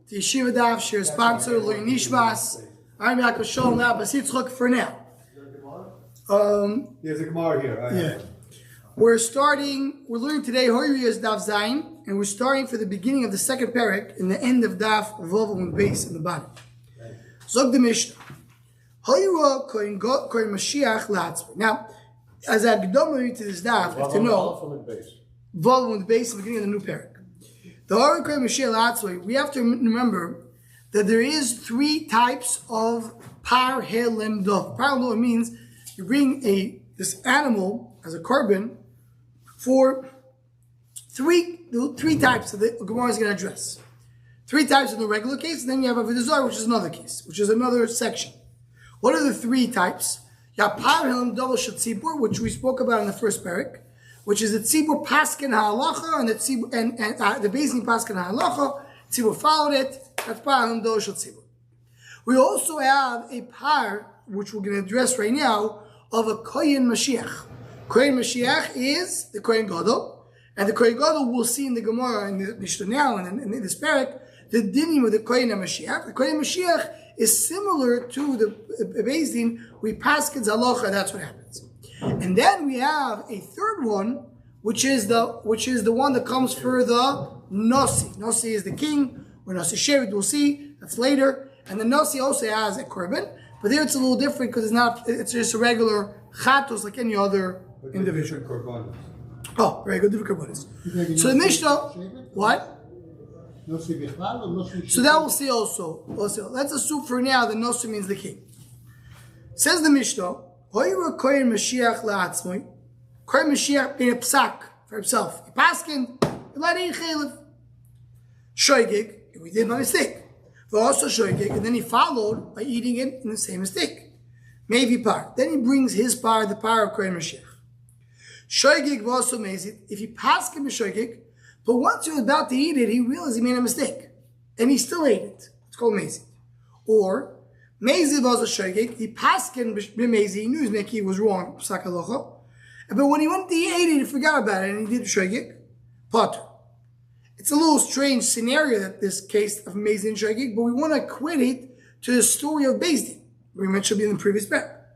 the Yeshiva Daf, share sponsor, Lui Nishmas. I'm Yaakov Shalom now, but let's look for now. There's a Gemara here. Yeah. We're learning today Horayos Daf Zayin, and we're starting for the beginning of the second parak in the end of Daf Vav and base in the bottom. Zog the Mishnah. Hoyra koin Mashiach la'atzmai. Now, as I go to this Daf, you have to know Vav and base in the beginning of the new parak. The Hoyra koin Mashiach la'atzmai. We have to remember that there is three types of par helem dov. Par helem means you bring this animal as a korban for three types that the Gemara is going to address. Three types in the regular case, and then you have Avodah Zarah, which is another case, which is another section. What are the three types? You have par helem dov shel tzibur, which we spoke about in the first parak, which is the tzibur paskin ha'alacha, and the tzibur and the basing paskin ha'alacha. Tzibur followed it. That's par helem dov shel tzibur. We also have a par, which we're going to address right now, of a Kohen Mashiach. Kohen Mashiach is the Kohen Gadol, and the Kohen Gadol we'll see in the Gemara and the Mishnah now and in this parak the dinim of the Kohen Mashiach. The Kohen Mashiach is similar to the Beis Din. We pass kids halacha. That's what happens. And then we have a third one, which is the one that comes for the Nasi. Nasi is the king, or Nasi Shevet. We'll see. That's later. And the Nasi also has a korban. But there it's a little different because it's just a regular chatos like any other individual. Oh, very good, different korbanos. So the Mishnah, what? So that we'll see also. Let's assume for now that Nosi means the king. Says the Mishnah, Hoyra Kohen Mashiach la'atzmai. Kohen Mashiach made a psak for himself. He paskin, he let in chaylev. Shoygig, we did by mistake. Also shoygig, and then he followed by eating it in the same mistake. Maybe par. Then he brings his par, the par of Kohen Mashiach. Shoygig was also amazing. If he passed him a shoygig, but once he was about to eat it, he realized he made a mistake, and he still ate it. It's called amazing. Or Mezi was a shoygig. He passed him b'mezi. He knew his neki was wrong. Psak halacha. But when he went to eat it, he forgot about it, and he did shoygig. Potter. It's a little strange scenario that this case of Mezid and Shagig, but we want to equate it to the story of Beis Din. We mentioned in the previous pair.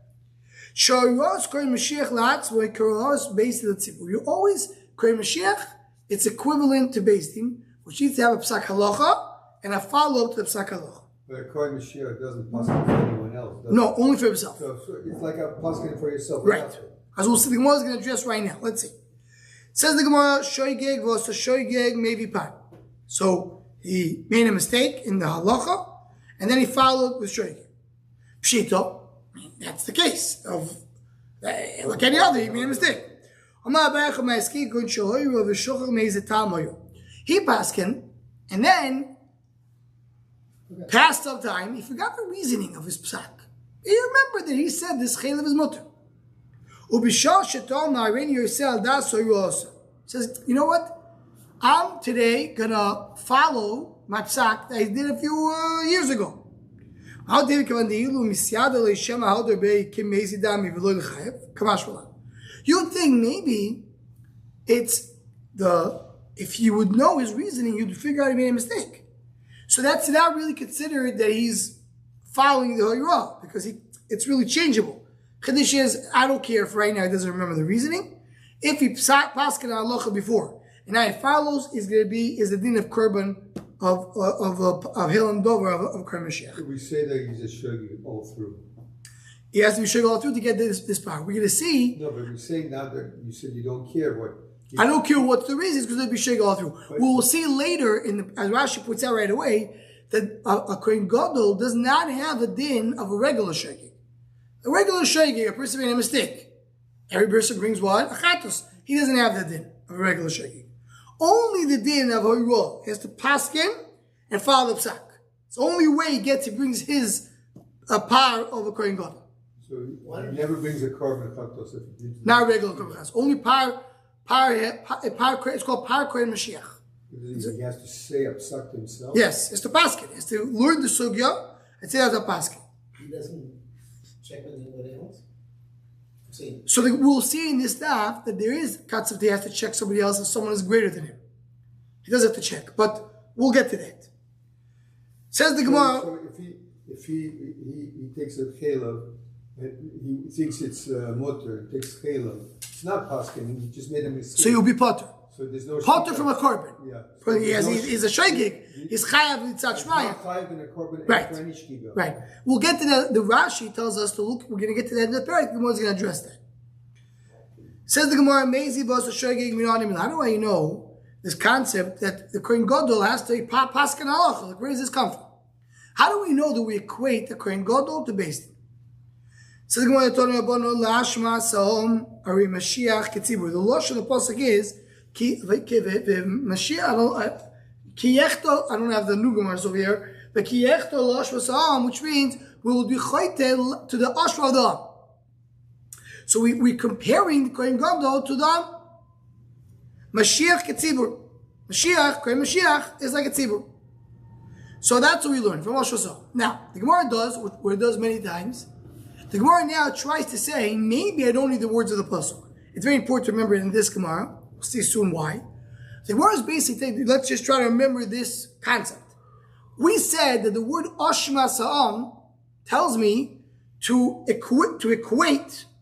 Horayos Kohen Mashiach la'atzmai, Horayos Beis Din l'tzibur. You always Kohen Mashiach. It's equivalent to Beis Din, which needs to have a psak halacha and a follow-up to the psak halacha. But a Kohen Mashiach doesn't paskin for anyone else. No, only for himself. So it's like a paskin for yourself. Right. As we'll see, the Gemara is going to address right now. Let's see. Says the Gemara, shoygig was a shoygig maybe par. So he made a mistake in the halacha, and then he followed with shoygig. Pshito, that's the case of like any other. He made a mistake. He paskin, and then past some time, he forgot the reasoning of his psak. He remembered that he said this chaylev is mutter. Says, you know what? I'm today gonna follow my psak that I did a few years ago. You think maybe it's if you would know his reasoning, you'd figure out he made a mistake. So that's not really considered that he's following the Horayos because it's really changeable. Chiddush is, I don't care if right now he doesn't remember the reasoning. If he paskin halacha before, and now he follows, is the din of korban of Hilem Dover of Kohen Mashiach. Could we say that he's a shoygig all through? He has to be shoygig all through to get this power. We're going to see. No, but we're saying now that you said you don't care what. I don't care what the reason is because they'll be shoygig all through. We'll see later as Rashi puts out right away that a Kohen Gadol does not have a din of a regular shoygig. A regular shoygig, a person made a mistake. Every person brings what? A chatos. He doesn't have the din of a regular shoygig. Only the din of Horayos. He has to paskin and follow the psak. It's the only way he brings his par of a Kohen Gadol. So he never brings a korban chatos if he brings not regular korban chatos. Only par. It's called par Kohen Mashiach. He has to say a psak to himself. Yes, it's to paskin. He has to learn the sugya and say that's a paskin. He doesn't check with anybody else. So we'll see in this staff that there is cuts if he has to check somebody else if someone is greater than him. He does have to check, but we'll get to that. Says the Gemara. So if he takes a chelav, and he thinks it's motor, takes chelav, it's not paskin. He just made a mistake. So you'll be potter. So there's no Potter from a korban. Yeah. So he's a shaygig. He's chayav mitzat shmaya. Chayav in a korban Right. for any shkiga. Right. We'll get to the Rashi tells us to look. We're going to get to that in the parak. The Gemara is going to address that. Says the Gemara, Mezi bas shaygig minanim. How do I know this concept that the Kohen Gadol has to paskin halacha? Like, where does this come from? How do we know that we equate the Kohen Gadol to Beis Din? Says the Gemara, Tonu Rabbanon la'ashma sahom ari Mashiach ketzibur. The losh of the pasuk is ki Mashiach ki yechto. I don't have the new Gemaras over here, but ki yechto losh v'sahom, which means we will be choyte to the ashra of the Am. So we're comparing the Kohen Gadol to the Mashiach ketzibur. Mashiach, Kohen Mashiach is like a tzibur. So that's what we learn from Rosh Hashanah. Now, the Gemara does, what it does many times, the Gemara now tries to say, maybe I don't need the words of the pasuk. It's very important to remember in this Gemara. We'll see soon why. The Gemara is basically, let's just try to remember this concept. We said that the word Oshma Sa'am tells me to equate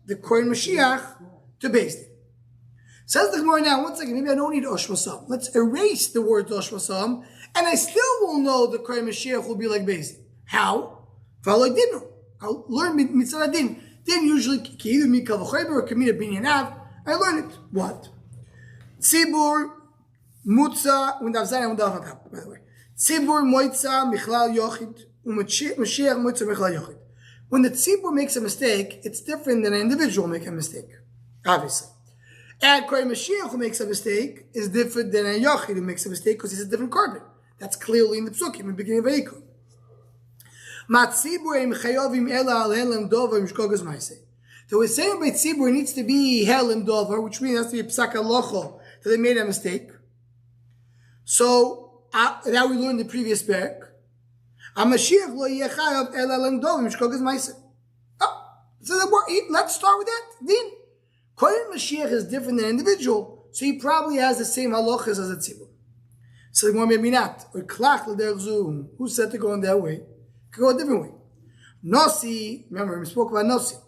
the Kohen Mashiach to Beis Din. Says the Gemara now, one second, maybe I don't need Oshma Sa'am. Let's erase the word Oshma Sa'am, and I still will know the Kohen Mashiach will be like Beis Din. How? Follow Dinu. I'll learn Mitzvah Din. Din usually either Mikal V'Chayber or Kamina Binyanav. I learn it. What? Tzibur Mutza Undavzayin Undav, by the way. Tzibur Moitza Michlal Yochid Mashiach Moitza Michlal Yochid. When the Tzibur makes a mistake, it's different than an individual making a mistake. Obviously. And Kohen Mashiach who makes a mistake is different than a Yochid who makes a mistake because he's a different korban. That's clearly in the Psukim, in the beginning of Vayikra. So we're saying by Tzibur needs to be Helim Dover, which means it has to be Psak Alocho, that they made a mistake. So now we learned the previous parak. HaMashiach lo yechayav el Helim Dover mishkogas ma'aseh. So let's start with that. Din. Kohen Mashiach is different than an individual, so he probably has the same halachas as a Tzibur. So the Gemara maybe not. Who said to go in that way? Could go a different way. Nosi, remember we spoke about Nosi.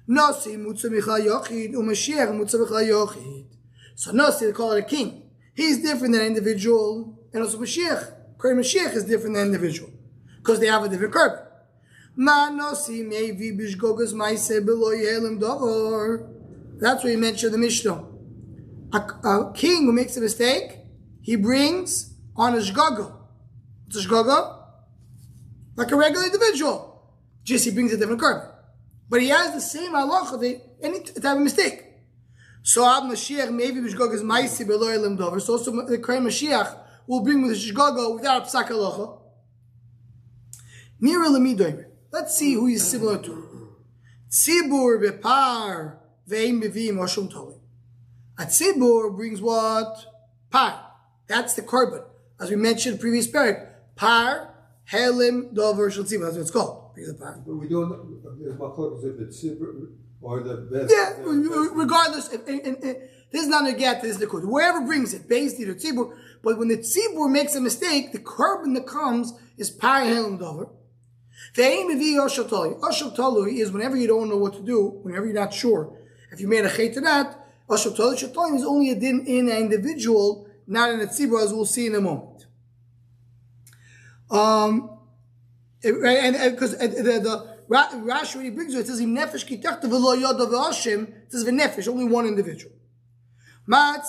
Nosi mutza michal yochid u'mashiach mutza michal yochid. So Nosi, they call it a king. He's different than an individual, and also Mashiach. Kohen Mashiach is different than an individual because they have a different korban. Ma Nosi maybe bishgogas ma'aseh below yehelim dover. That's what he mentioned in the Mishnah. A king who makes a mistake, he brings on a shgaga. What's a shgaga? Like a regular individual. Just he brings a different korban. But he has the same halacha, any type of mistake. So Ab Mashiach maybe b'shgaga is ma'aseh below yehelim dover. So also the Kohen Mashiach will bring with a shgaga without a psak halacha. Nira l'midoimer. Let's see who he's similar to. Tzibur bepar ve'im b'vim oshum toli. A tzibur brings what? Par. That's the korban. As we mentioned in the previous parak. Par, helim, dover, shel tzibur. That's what it's called. But we don't, there's machlokes if it's tzibur or the best. Yeah, regardless. This is not a get, this is the korban. Wherever brings it, Beis Din or tzibur. But when the tzibur makes a mistake, the korban that comes is par, helim, dover. Ve'im b'vi oshel toli. Oshel toli is whenever you don't know what to do, whenever you're not sure. If you made a chet to that, Oshel toli is only a din in an individual, not in a tzibur, as we'll see in a moment. Because the Rashi when he brings it says nefesh kitachta v'lo yoda v'Hashem. It says v'nefesh, only one individual. Now,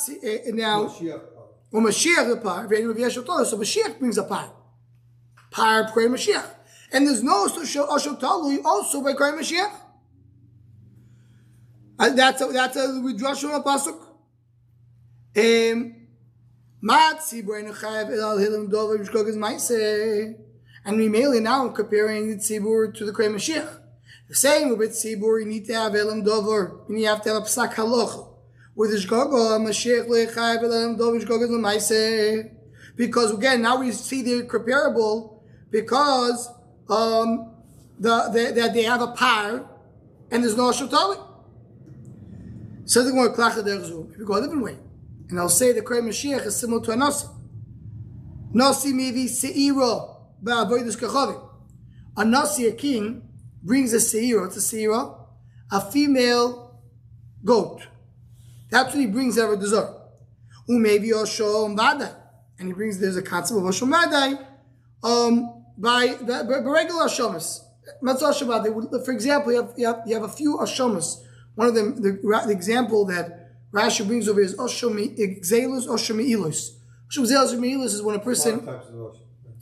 Mashiach the par, so Mashiach brings a par Kohen Mashiach, and there's no Oshel toli also by Kohen Mashiach. That's a withdrawal from a pasuk. And we mainly now comparing the tzibur to the Kohen Mashiach. The same with tzibur, you need to have elam dover, and you have to have a psak halacha. With the shgaga, Mashiach lechayev elam dover shgaga l'maiseh. Because again, now we see they're comparable because that they have a par and there's no shotali. So they're going to klacha derzu. If we go a different way, and I'll say the Kohen Mashiach is similar to a nasi. Nasi mevi seira ba'avodas kachavim. A nasi, a king, brings a seira. It's a seira, a female goat. That's what he brings out of the zor. Maybe Oshom Vadai. And he brings, there's a concept of Oshom Vadai by regular Oshomas. For example, you have a few Oshomas. One of them, the example that Rashi brings over is Oshom Yechezkel, Oshom Ilus. Oshom Yechezkel is when a person,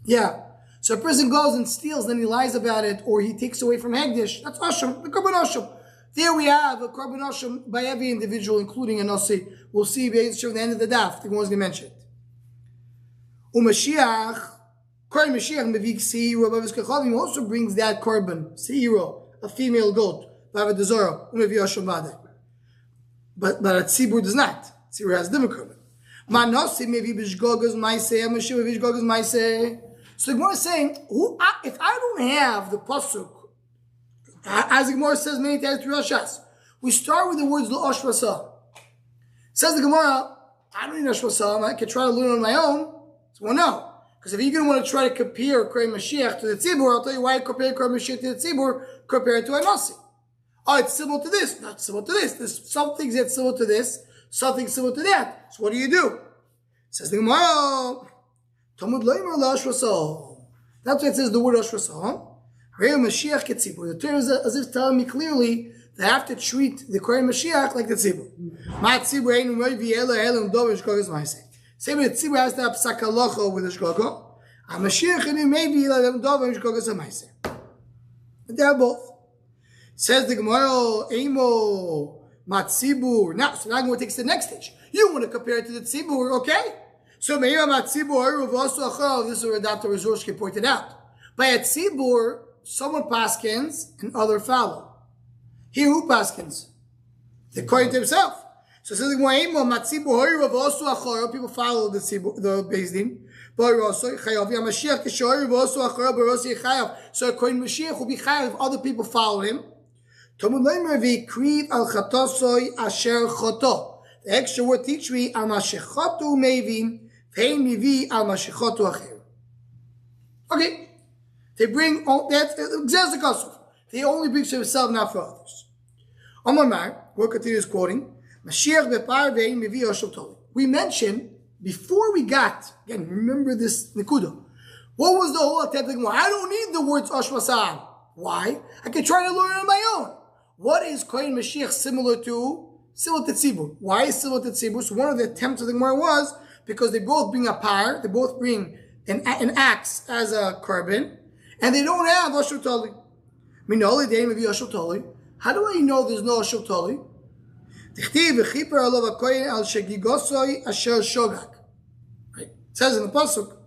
yeah. So a person goes and steals, then he lies about it, or he takes away from Hegdish. That's Oshom, the Korban Oshom. There we have a Korban Oshom by every individual, including a Nasi. We'll see at the end of the daf. The one's going to mention it. Mashiach also brings that Korban, Seiro, a female goat, but at Tzibur does not. Tzibur has different Korban. Manasi maybe Bishgogas Maiseh, Mashiach Bishgogas Maiseh. So the Gemara is saying, if I don't have the pasuk, as the Gemara says many times through Rashas, we start with the words L'osh Vasam. Says the Gemara, I don't need L'osh Vasam, I can try to learn on my own. So, well, no. Because if you're going to want to try to compare Korei Mashiach to the Tzibur, I'll tell you why I compare Korei Mashiach to the Tzibur, compare it to a Nasi. Oh, it's similar to this, not similar to this. There's some things that's similar to this, something similar to that. So what do? Says the Gemara, Talmud Loimer L'osh Vasam. That's why it says the word L'osh Vasam. The Torah is as if telling me clearly they have to treat the Korei Mashiach like the Tzibur. Same way the Tzibur has to have psak halacha with the shgogo. A Mashiach maybe like them dove shgogo samaise. They have both. Says the Gemara, Emo Matzibur. Now, so now I'm going to take the next stage. You want to compare it to the Tzibur, okay? So Meir Matzibur also achov. This is what Dr. Rizorski pointed out. By a Tzibur, someone paskins and other follow. He who paskins? The Kohen himself. So it says people follow the Beis Din. So according to Mashiach will be chayav if other people follow him. The extra word teach me al mashechotu mevin vein mivi al mashechotu acher. Okay. They bring that the custom. They only bring to himself, not for others. Omar Mar, we'll continue quoting. We mentioned before we got, again, remember this Nikuda. What was the whole attempt? I don't need the words Ashmasam. Why? I can try to learn it on my own. What is Kohen Mashiach similar to? Similar to Tzibur. Why is similar to Tzibur? So one of the attempts of the Gemara was because they both bring a par, they both bring an axe as a korban, and they don't have Ashur Tali. How do I know there's no Ashur Tali? Right? It says in the pasuk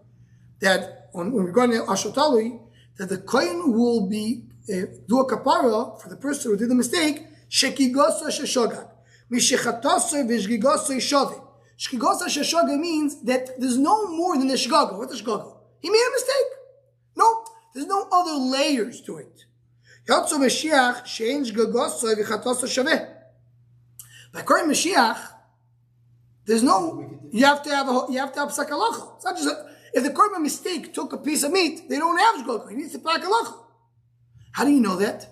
that when we're going to Ashur Tali, that the kohen will be do a kapara for the person who did the mistake. Shekigoso sheshogag, mishechatosoi v'shgigoso shove. Shkigoso sheshogag means that there's no more than the shgago. What's the shgago? He made a mistake. No, there's no other layers to it. Yotzo Mashiach shein shgagoso v'chatoso shaveh. By Korei Mashiach, there's no. You have to have psak halacha. It's not just if the korban mistake took a piece of meat, they don't have shgogo. He needs to psak halacha. How do you know that?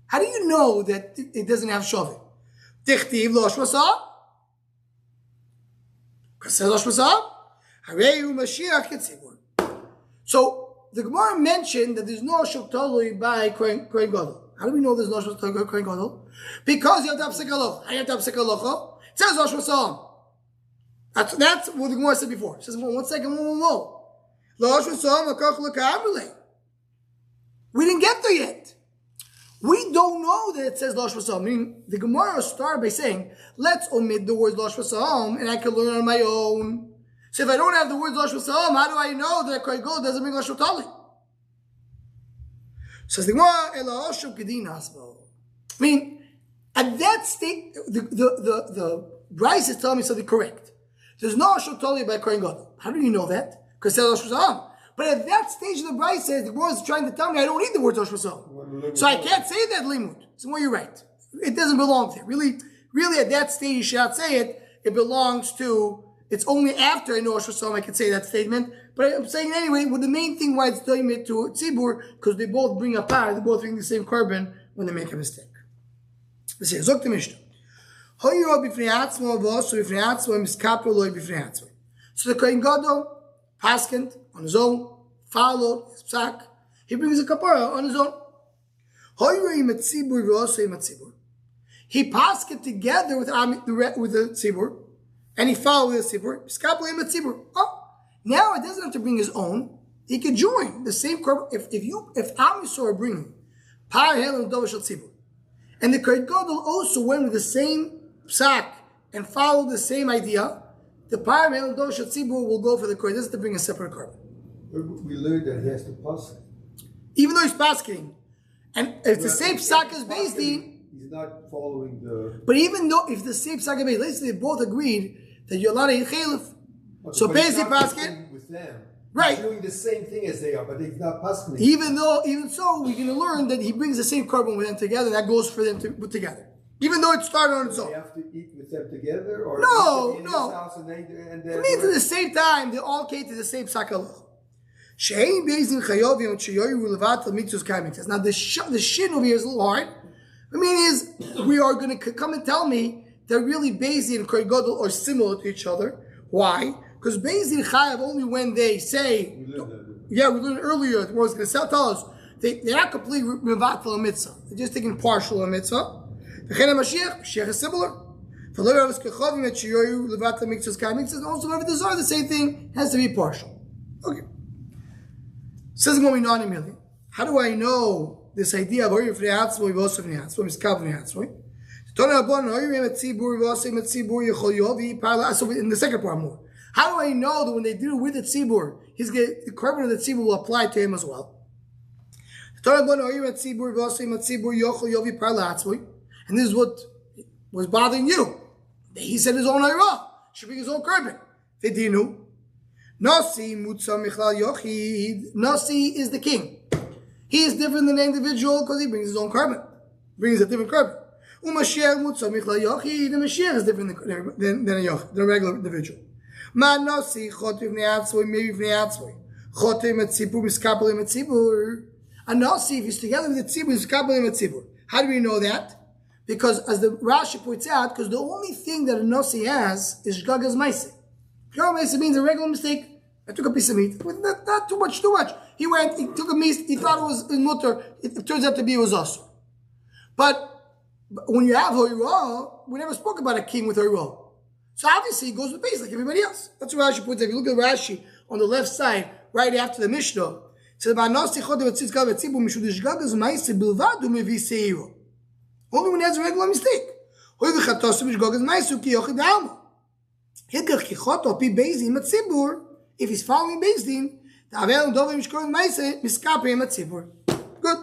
How do you know that it doesn't have shaveh? Tichtiv lo shvasa. Says lo shvasa. Harei Mashiach ketzibur. So the Gemara mentioned that there's no shuk totally by Kohen Gadol. How do we know there's no shuk totally by Kohen Gadol? Because you have to have psak halacha. I have to have psak halacha. It says lo shvasa. That's what the Gemara said before. It says, well, 1 second, whoa. We didn't get there yet. We don't know that it says Losh Vasam. Meaning, the Gemara started by saying, let's omit the words Losh Vasam, and I can learn on my own. So if I don't have the words Losh Vasam, how do I know that Kohen Gadol doesn't bring Losh Vatali? Says the Gemara, Ela Oshuv Kedin Hasbo. I mean, at that state, the Bryce is telling me something correct. There's no Ashur Tali by Kohen Gadol. How do you know that? Because it says Ashur Sa'am. But at that stage of the Bryce says, the Gemara is trying to tell me I don't need the word Ashur Sa'am. So I can't say that limud. So well, you're right. It doesn't belong there. Really, at that stage you should not say it. It belongs to It's only after I know Rosh Hashanah I can say that statement. But I'm saying anyway, the main thing why it's doimit to tzibur, because they both bring a par, they both bring the same carbon when they make a mistake. Let's see, Zok the Mishnah. So the Kohen Gadol, paskent on his own, followed his psak. He brings a kapara on his own. He paskent together with the tzibur, and he followed the tzibur. Oh, now it doesn't have to bring his own. He can join the same korban. If Am Yisrael are bringing par hel and dovash tzibur, and the Kohen Gadol also went with the same psak and followed the same idea, the par hel and dovash tzibur will go for the Kohen. It doesn't have to bring a separate korban. We learned that he has to pass. Even though he's pasking, and if the same psak is based in, he's not following the. but even though if the same psak is based, let's say they both agreed that you're allowed to eat chalif. So basically, paskin with them, right? He's doing the same thing as they are, but he's not paskin. Even so, we're going to learn that he brings the same carbon with them together. That goes for them to put together, even though it started on its own. They have to eat with them together, or no. His house and it means at the same time they all came to the same psak. Now the shin over here is a little hard. I mean is we are going to come and tell me that really Beis and Kohen Gadol are similar to each other. Why? Because Beis and Chayav only when they say, we learned earlier. The was going to tell us they're not completely mevatel a mitzvah. They're just taking partial a mitzvah. The Mashiach is similar. Also, whatever these are, the same thing has to be partial. Okay. Says going on a million. How do I know this idea of Oyer Fneatzvoy Vosov Neatzvoy Miskav Neatzvoy? So in the second part more. How do I know that when they do it with the tzibur, the carbon of the tzibur will apply to him as well? And this is what was bothering you. He said his own ayra should bring his own carbon. Vidinu. Nasi Mutza Michlal Yochid. Nasi is the king. He is different than the individual because he brings his own carbon. Brings a different carbon. Umashiach Mutza Michlal Yochid. The Mashiach is different than a Yochid, than a regular individual. Ma Nasi Chotiv Neatzvoy, maybe Neatzvoy. Chotiv Metzibur, Miskapelim Metzibur. A Nasi, if he's together with the Tzibur, Miskapelim Metzibur. How do we know that? Because as the Rashi points out, because the only thing that a Nasi has is Shgagas Maiseh. Shgagas Maiseh means a regular mistake. I took a piece of meat. Not too much. He took a meat, he thought it was in mutter. It turns out to be it was also. But when you have Horayos, we never spoke about a king with Horayos. So obviously he goes with base like everybody else. That's what Rashi puts. If you look at Rashi on the left side, right after the Mishnah, it says, only when he has a regular mistake. If he's following Beis Din, good.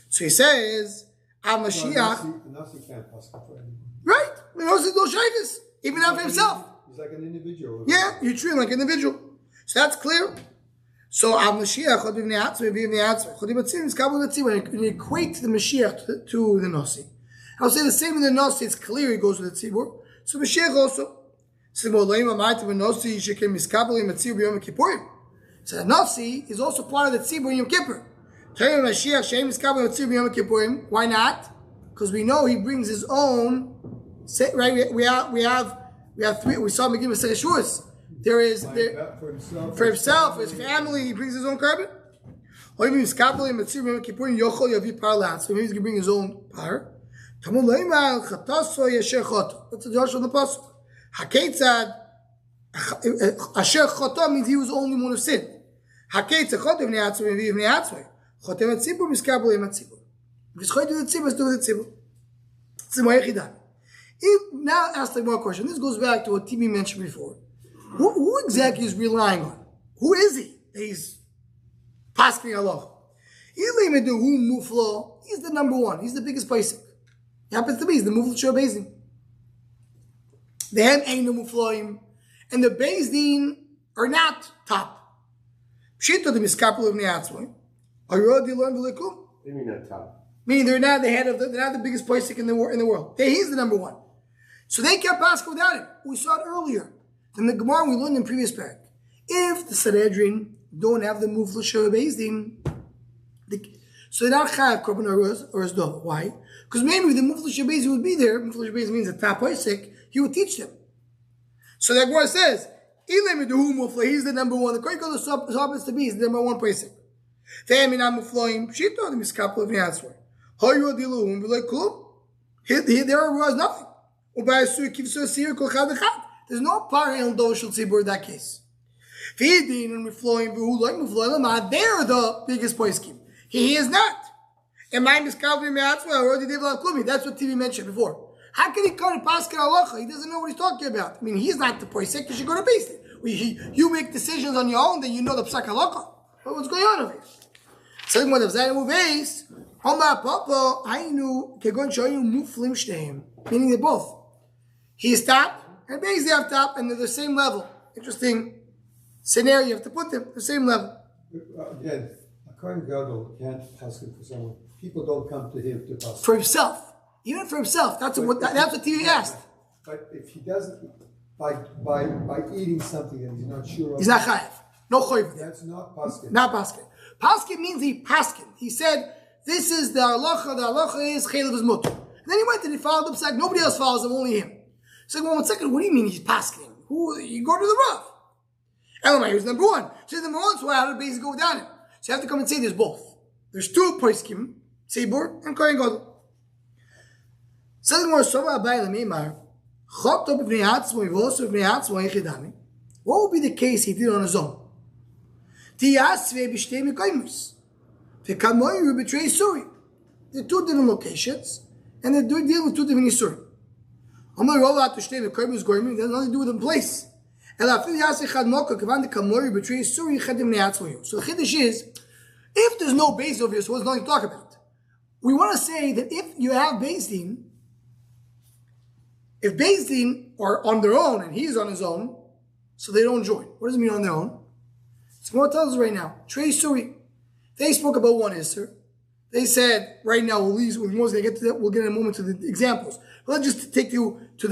So he says, Mashiach. Right? Even after himself. He's like an individual. Yeah, you treat him like an individual. So that's clear. So Mashiach, when you equate the Mashiach to the Nasi. I'll say the same in the Nasi, it's clear he goes with the Tzibur. So Mashiach also. So the Nasi is also part of the Tzibur in Yom Kippur. Why not? Because we know he brings his own. Right? We have three. We saw him begin with Secheshus. There is for himself, his family. He brings his own carbon. So maybe he's going to bring his own par. That's the Joshua on the pasuk. Haketzad Asher Chota means he was the only one who sinned. Haketzad Chota V'nei Atzvei V'nei Atzvei Chota Metzibur Miskabel Metzibur. Because Chota do the tzibur, do the tzibur. Tzibur Yechidan. Now ask the more question. This goes back to what Tibi mentioned before. Who exactly is relying on? Who is he? He's pasking Allah. He's the number one. He's the biggest pasuk. He happens to be. He's the Mufla Shor Beis. The Hem ain't no Mufloim. And the Beis Din are not top. Pshita the Miskapel of Neatzvoy. Are you already learned the Likum? They mean not top. Meaning they're not the head of they're not the biggest pasuk in the world. He's the number one. So they kept asking without him. We saw it earlier. Then the Gemara we learned in previous parak. If the Sanhedrin don't have the Mufla Sheva Beis Din, so they're not chayav korban or asdova. Why? Because maybe the Mufla Sheva Beis Din would be there. Mufla Sheva Beis Din means a top Isaac. He would teach them. So the Gemara says, he's the number one. The Kohen Gadol happens to be is the number one Isaac. Here there was nothing. There's no power in Doshul Tzibur in that case. They're the biggest poiskim. He is not. That's what TV mentioned before. How can he call it Pascal Halacha? He doesn't know what he's talking about. I mean, he's not the poisek. You should go to base it. You make decisions on your own, then you know the Psak Halacha. But what's going on over here? Second one of Zayin base. Meaning they both. He's top and Beis they have top, and they're the same level. Interesting scenario. You have to put them the same level. Again, a Kohen Gadol can't ask it for someone. People don't come to him to ask for himself. Even for himself. That's what TV asked. But if he doesn't, by eating something that he's not sure of, he's not chayav. No chayav. That's not paskin. Not paskin. Paskin means he paskin. He said, "This is the halacha. The halacha is chaylev is mutter." And then he went and he followed up. Like nobody else follows him, only him. So well, 1 second. What do you mean he's paskin? Who? You go to the Rav. Elamai was number one. So he's number one. So how did basically go without him? So you have to come and say there's both. There's two poskim, Tzibur and Kohen Gadol. What would be the case he did on his own? They're two different locations, and they're dealing with two different isurim. It has nothing to do with the place. So the chiddush is, if there's no base over here, so there's nothing to talk about. We want to say that if you have Beis Din, if Beis Din are on their own and he's on his own, so they don't join. What does it mean on their own? So what tells us right now, Trei Suri, they spoke about one Isser. They said right now we'll get to that. We'll get in a moment to the examples. But let's just take you to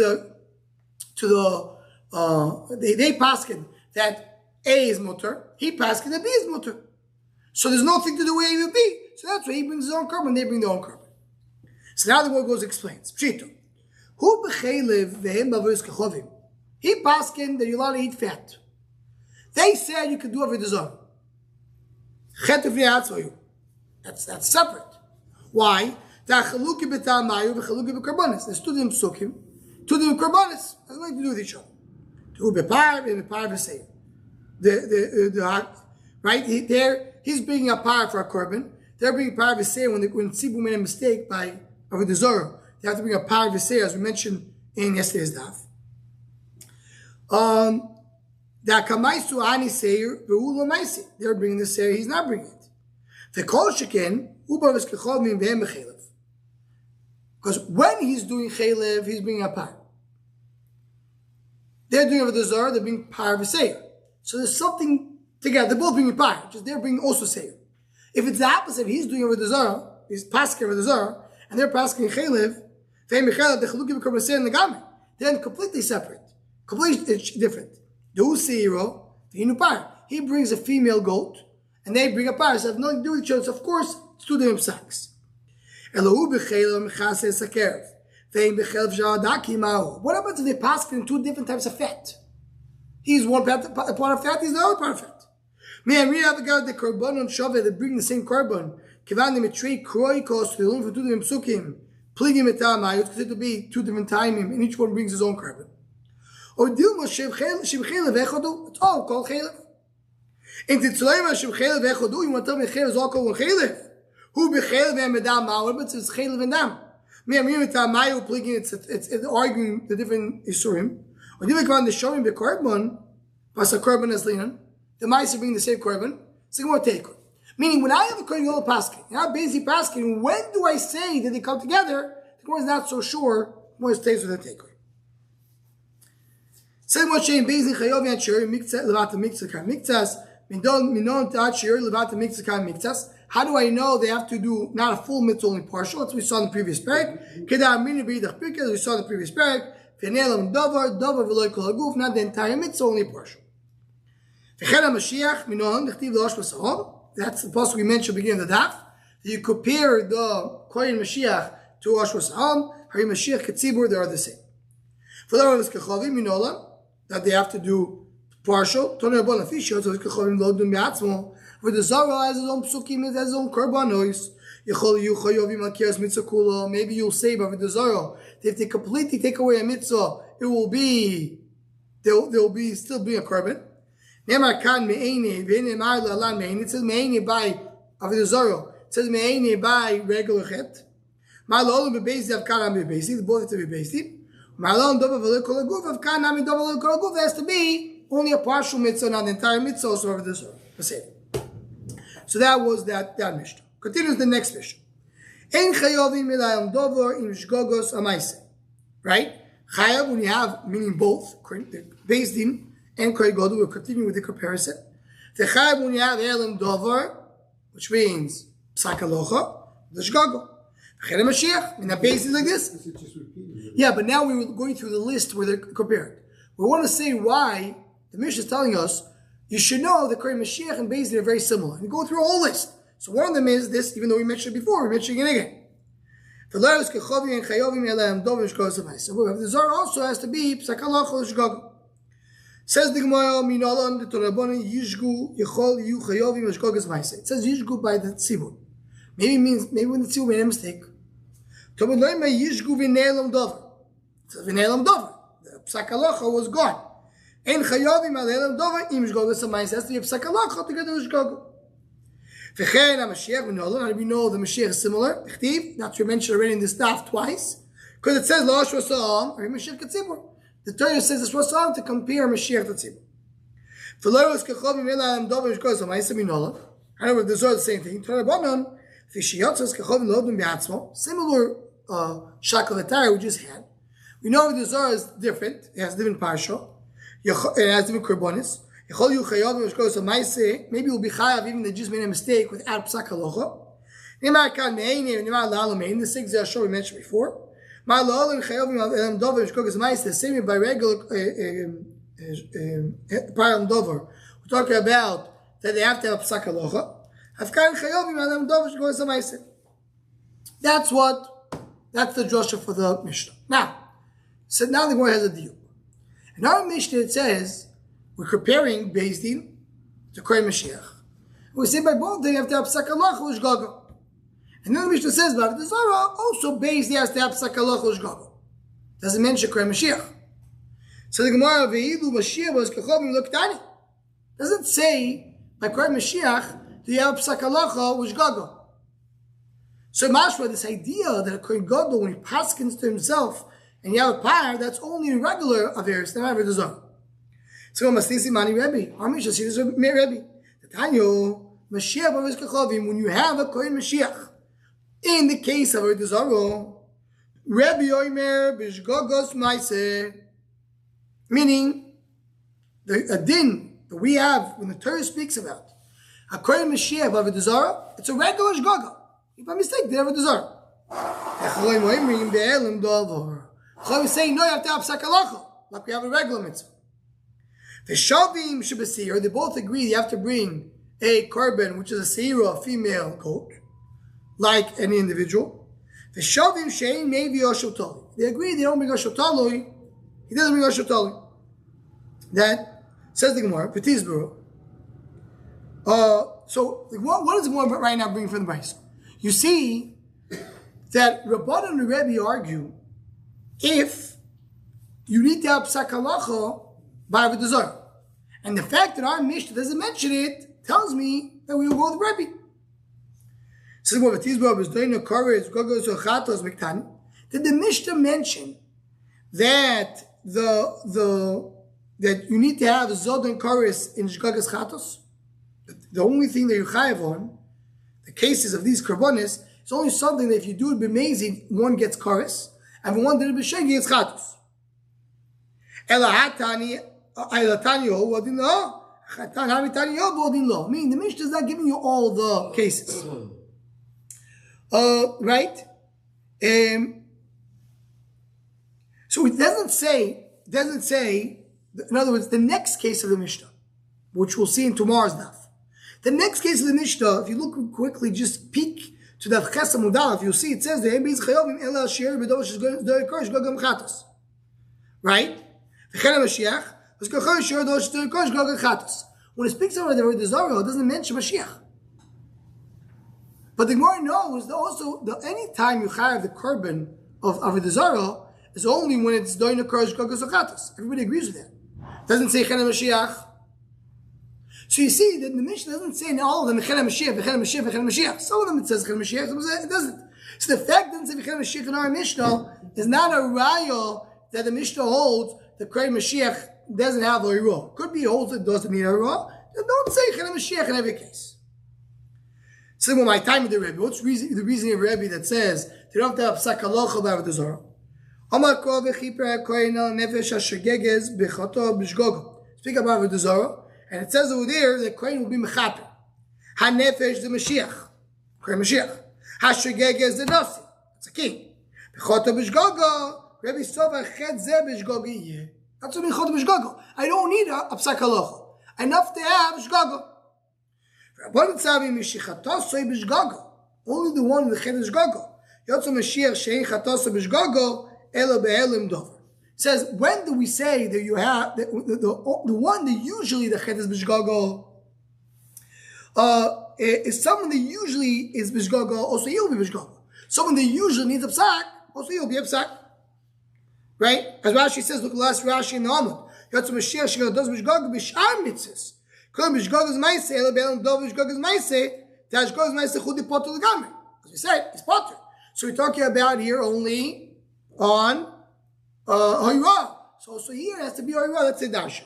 they paskin that A is mutter. He paskin that B is mutter. So there's nothing to do with A with B. So that's why he brings his own carbon, they bring their own carbon. So now the word goes explains. Pshito. Hu b'chelev vehem b'avos kechovim. He paskin that you're allowed to eat fat. They said you could do avodah zarah. Chet uvnei atzvayu. That's separate. Why? There's two different psukim, two different karbanis. Has nothing to do with each other. Hu b'par v'par v'seir. Right? He's bringing a par for a korban. They're bringing a par v'seir when Tzibu made a mistake by avodah zarah. They have to bring a par v'seir, as we mentioned in yesterday's daf. They're bringing the seir, he's not bringing it. The kol sheken because when he's doing chelev, he's bringing a par. They're doing avodah zarah, they're bringing par v'seir. So there's something together. They're both bringing par, just they're bringing also seir. If it's the opposite, he's doing avodah zarah, he's pasking avodah zarah, and they're pasking chelev, then completely separate, completely different. He brings a female goat, and they bring a par. So have nothing to do with each other. So of course, it's two different psaks. What happens if they pass in two different types of fat? He's one part of fat, he's the other part of fat. Man, we have the guy the korban on Shabbat, they bring the same korban. Kivan them a tree, kroi cost, they learn for two different psukim. Pligim etama, it's considered to be two different timing, and each one brings his own korban. Or Dilma Shem Chelev Echodu, it's all called Chelev. In Titzleima Shem Chelev Echodu, you want to tell me Chelev is all called Chelev? Who be Chelev and Medam Ma'or, but it's Chelev and Dam. Me and Miritam Mayu pligin, it's arguing the different Isurim. Or Dilma Kvan the Shomim be Korban, Pasa Korban as Linan, the Mice bring the same Korban, so you want to take it. Meaning, when I have a Kohen Gadol paskin, and I have basic paskin, when do I say that they come together? The Gemara is not so sure when it stays with the takeaway. Same what saying basic chayov yan shir mikzas levat mikzas kan mikzas minon tat shir levat mikzas kan mikzas. How do I know they have to do not a full mitzvah, only partial? That's what we saw in the previous parak. Kedar minu b'idach pirkei, we saw in the previous parak. V'nelam davar v'loy kol haguf, not the entire mitzvah, only partial. V'chen HaMashiach minohan d'chtiv l'osh v'sahom. That's the pasuk we mentioned at the beginning of the daf. You compare the Kohen Mashiach to Osh v'sahom. Hari Mashiach Ketzibur, they are the same. For the Horayos kechavim minolam, that they have to do partial. Toner bon afishot, so kechavim lo dun be'atzmo. For the Zara has his own psukim, it has his own korbanos. Maybe you'll say, but with the Zara, if they completely take away a mitzvah, it will be, they'll be still be a korban. It says me'ene by Avodah Zara. It says me'ene by regular chet. Ma'alon bebeisi avkan bebeisi. The both have to be beisi. Ma'alon dova v'lo kol haguf avkan nami dova v'lo kol haguf. It has to be only a partial mitzvah, not the entire mitzvah. So Avodah Zara. The same. So that was that Mishnah. Continues the next Mishnah. Ein chayovim milayam dover im shgogos amaise. Right? Chayav, when you have, meaning both, Beis Din and Kohen Gadol, we'll continue with the comparison. The chayav, when you have elam dover, which means psak halacha, the shgogo. Chayim Mashiach, and that Beis Din like this. Yeah, but now we were going through the list where they're compared. We want to say why the Mishnah is telling us you should know that Kohen Mashiach and Beis Din are very similar. And go through a whole list. So one of them is this, even though we mentioned it before, we're mentioning it again. The Zohar also has to be psak halacha l'shgogo. Says the Gemara, Minalan the Torabbanan yishgu yechol yu chayovim l'shgogas ma'aseh. It says yishgu by the tzibur. Maybe when the tzibur made a mistake. Tobad loy may yishgu v'ne'elam dover. It says v'ne'elam dover. The psak halacha was gone. Ein chayovim al'elam dover im shgogas ma'aseh. Has to be psak halacha together with shgogo. V'chein HaMashiach v'nolan. How do we know the Mashiach is similar? Not to mention already in this daf twice, because it says L'osh v'sa'am or Mashiach Ketzibur. The Torah says it's v'sa'am to compare Mashiach to Tzibur. V'loros kechovim elam dovim shkoz ha'ma'isa v'nolan. However, the Zohar is the same thing. Torah bonon v'shiyotzos kechovim lo odom be'atzmo. Similar shakel atari we just had. We know the Zohar is different. It has different parsha. It has different korbanos. Maybe you'll be chayav even they just made a mistake without psak halacha. The six zashor we mentioned before. The same by regular param dover. We're talking about that they have to have psak halacha. That's the drasha for the Mishnah. Now the Gemara has a deal. In our Mishnah it says we're comparing Beis Din to Kohen Mashiach. We say by both they have to have psak halacha l'shgogo. And then the Mishnah says, but the Zohar also Beis Din has to have psak halacha l'shgogo. Doesn't mention Kohen Mashiach. So the Gemara v'yidu Mashiach was kechovim l'ktani. Doesn't say by Kohen Mashiach do you have psak halacha l'shgogo. So mashma, this idea that a Kohen Gadol when he paskins to himself and you have a par, that's only in regular affairs, not ever the Zohar. So Mastisi Mani Rebbe. Our Mishnah says Rebbe. The Tanyo Mashiach Bavis Kechovim. When you have a Kohen Mashiach, in the case of the Zohar, Rebbe Oimer Bishgogos Maise, meaning the din that we have when the Torah speaks about a Kohen Mashiach of the Zohar, it's a regular shgoga. If by mistake, they have the Zohar. So we say no, you have to have psak halacha, like we have a regular mitzvah. The Shavim Shabasir, they both agree you have to bring a korban, which is a seira, a female goat, like any individual. The Shavim Shein maybe Oshotali. They agree they don't bring Oshotali. He doesn't bring Oshotali. That says the Gemara, Petizburo. So what does the Gemara right now bring from the Brayso? You see that Rabbanan and Rebbe argue if you need to have psak halacha by the Zohar. And the fact that our Mishnah doesn't mention it tells me that we will go with Rebbe. Did the Mishnah mention that that you need to have Zod and Koris in Shgagas Chatos? The only thing that you chayav on, the cases of these karbonis, is only something that if you do it b'mezid, one gets Koris, and if one did it b'shegi, gets Chatos. Meaning the Mishnah is not giving you all the cases. Right? So So it doesn't say, in other words, the next case of the Mishnah, which we'll see in tomorrow's daf. The next case of the Mishnah, if you look quickly, just peek to that Chesam Udalef, you'll see it says there, right? When it speaks about the word Zara, it doesn't mention Mashiach. But the Gemara knows that also any time you have the korban of Avodah Zarah is only when it's doing a Kodesh Gogos Chatos. Everybody agrees with that. It doesn't say Chena Mashiach. So you see that the Mishnah doesn't say in all of them Chena Mashiach, Chena Mashiach, Chena Mashiach. Some of them it says Chena Mashiach, some of them it doesn't. So the fact that it doesn't say Chena Mashiach in our Mishnah is not a raya that the Mishnah holds the Kodesh Mashiach doesn't have a Iruah. Could be holds it doesn't need a Iruah. Don't say Chena Mashiach in every case. Similar my time with the Rebbe. What's the reasoning of Rebbe that says they don't have to have psak halacha about the Zohar? Speak about the Zohar, and it says over there that Kohen will be mechaper. Ha-nefesh the Mashiach, Kohen Mashiach. Ha-shegegez the Nasi, it's a king. Bechoto b'shgogo, Rebbe Sova chet zeh b'shgogo yeh. That's what bechoto b'shgogo. I don't need a psak halacha. Enough to have shgogo. Only the one in the chet is gogo. Yotzo Mashiach shein chatoso b'shgogo elo be'elim dover. Says, when do we say that you have the one that usually the chet is b'shgogo is someone that usually is b'shgogo, also he'll be b'shgogo. Someone that usually needs a psak, also he'll be a psak. Right? As Rashi says, look at last Rashi in the Amud. Yotzo Mashiach shein chatoso b'shgogo b'shar mitzvahs. As we said, it's potter. So we're talking about here only on Horayos. So here it has to be Horayos. Let's say Dasha.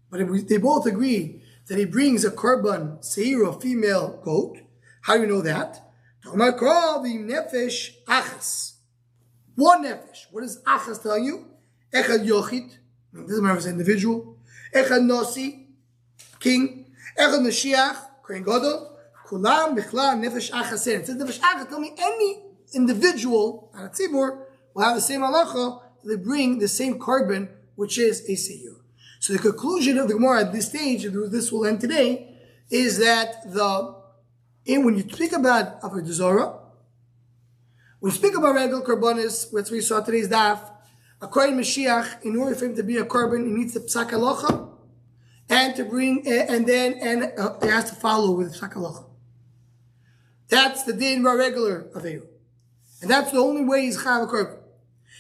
But if they both agree that he brings a korban seir, a female goat, how do we know that? One nefesh. What does achas tell you? Echad yochid. It doesn't matter if it's an individual. Echad nosi, king. Echad Mashiach, kohen gadol. Kulam b'chla nefesh achas. It says nefesh achas. Tell me any individual on a tzibur will have the same halacha. They bring the same korban, which is a seir. So the conclusion of the Gemara at this stage, and this will end today, is that when you speak about Avodah Zarah, when we speak about regular korbanos, which we saw today's daf, a kohen Mashiach, in order for him to be a korban, he needs the psak halacha, and to bring, and it has to follow with psak halacha. That's the din of regular averu, and that's the only way he's chayav a korban.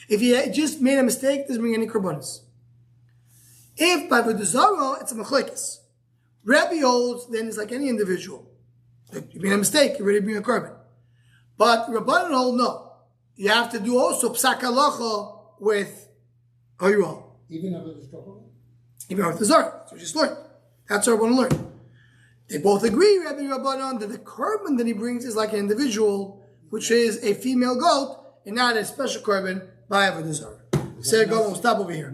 If he just made a mistake, doesn't bring any korbanos. If by Avodah Zarah, it's a machlekes. Rebbe holds, then it's like any individual. You made a mistake, you already bring a korban. But Rabbanan hold no. You have to do also psak halacha with Horayos. Even Avodah Zarah? Even Avodah Zarah. So we just learned. That's what I want to learn. They both agree, Rabbi Rabbanan, that the korban that he brings is like an individual, which is a female goat, and not a special korban by Avodah Zarah. Say go, we'll stop over here.